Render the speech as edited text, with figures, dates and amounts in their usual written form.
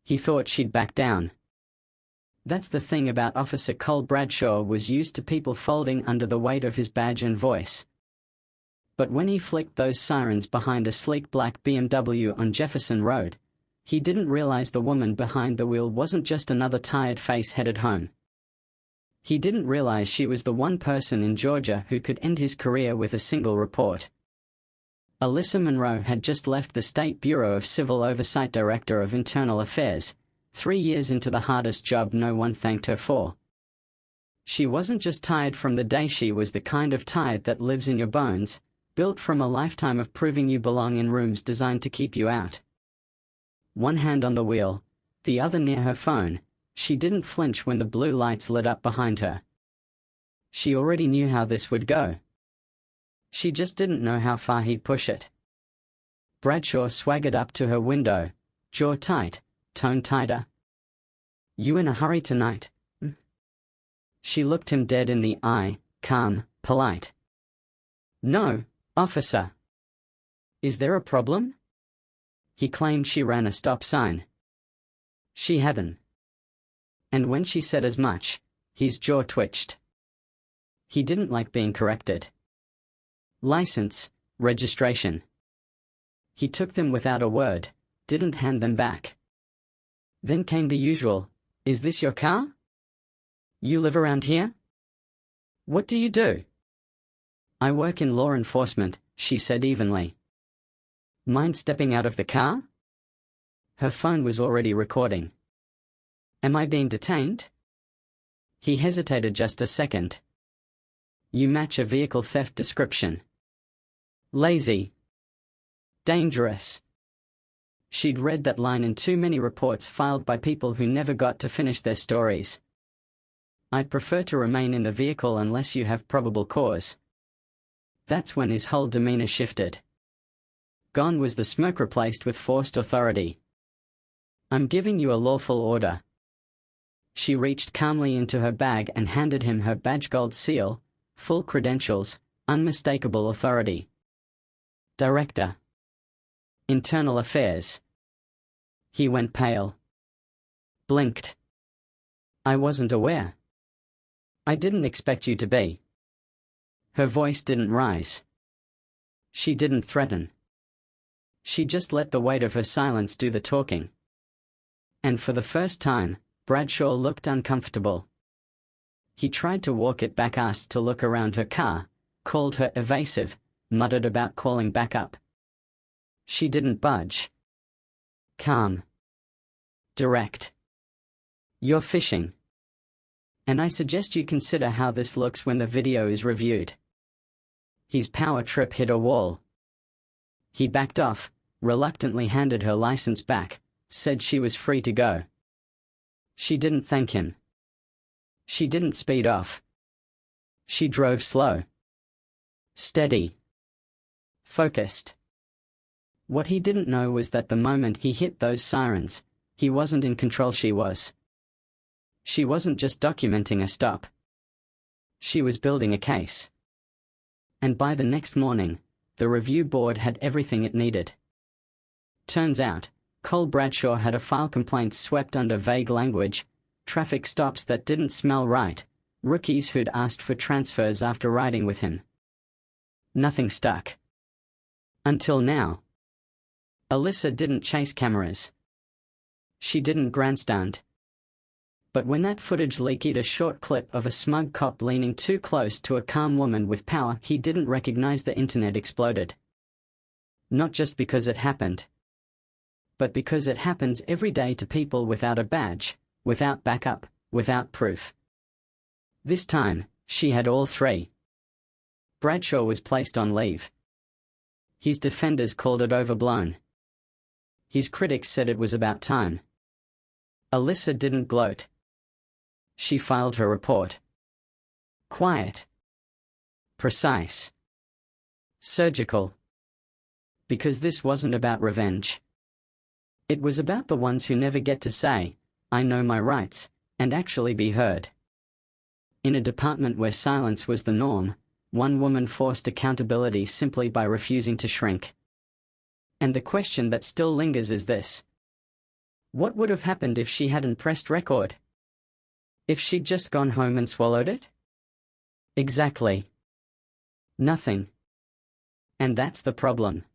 He thought she'd back down. That's the thing about Officer Cole Bradshaw, was used to people folding under the weight of his badge and voice. But when he flicked those sirens behind a sleek black BMW on Jefferson Road, he didn't realize the woman behind the wheel wasn't just another tired face headed home. He didn't realize she was the one person in Georgia who could end his career with a single report. Alyssa Monroe had just left the State Bureau of Civil Oversight Director of Internal Affairs, 3 years into the hardest job no one thanked her for. She wasn't just tired from the day, she was the kind of tired that lives in your bones, built from a lifetime of proving you belong in rooms designed to keep you out. One hand on the wheel, the other near her phone, she didn't flinch when the blue lights lit up behind her. She already knew how this would go. She just didn't know how far he'd push it. Bradshaw swaggered up to her window, jaw tight, tone tighter. "You in a hurry tonight?" She looked him dead in the eye, calm, polite. "No, officer." "Is there a problem?" He claimed she ran a stop sign. She hadn't. And when she said as much, his jaw twitched. He didn't like being corrected. "License, registration." He took them without a word, didn't hand them back. Then came the usual, "Is this your car? You live around here? What do you do?" "I work in law enforcement," she said evenly. "Mind stepping out of the car?" Her phone was already recording. "Am I being detained?" He hesitated just a second. "You match a vehicle theft description. Lazy. Dangerous." She'd read that line in too many reports filed by people who never got to finish their stories. "I'd prefer to remain in the vehicle unless you have probable cause." That's when his whole demeanor shifted. Gone was the smirk, replaced with forced authority. "I'm giving you a lawful order." She reached calmly into her bag and handed him her badge, gold seal, full credentials, unmistakable authority. "Director. Internal Affairs." He went pale. Blinked. "I wasn't aware." "I didn't expect you to be." Her voice didn't rise. She didn't threaten. She just let the weight of her silence do the talking. And for the first time, Bradshaw looked uncomfortable. He tried to walk it back, asked to look around her car, called her evasive, muttered about calling back up. She didn't budge. Calm. Direct. "You're fishing. And I suggest you consider how this looks when the video is reviewed." His power trip hit a wall. He backed off, reluctantly handed her license back, said she was free to go. She didn't thank him. She didn't speed off. She drove slow. Steady. Focused. What he didn't know was that the moment he hit those sirens, he wasn't in control, she was. She wasn't just documenting a stop. She was building a case. And by the next morning, the review board had everything it needed. Turns out, Cole Bradshaw had a file complaints swept under vague language, traffic stops that didn't smell right, rookies who'd asked for transfers after riding with him. Nothing stuck. Until now. Alyssa didn't chase cameras. She didn't grandstand. But when that footage leaked, a short clip of a smug cop leaning too close to a calm woman with power he didn't recognize, the internet exploded. Not just because it happened, but because it happens every day to people without a badge, without backup, without proof. This time, she had all three. Bradshaw was placed on leave. His defenders called it overblown. His critics said it was about time. Alyssa didn't gloat. She filed her report. Quiet. Precise. Surgical. Because this wasn't about revenge. It was about the ones who never get to say, "I know my rights," and actually be heard. In a department where silence was the norm, one woman forced accountability simply by refusing to shrink. And the question that still lingers is this: What would have happened if she hadn't pressed record? If she'd just gone home and swallowed it? Exactly. Nothing. And that's the problem.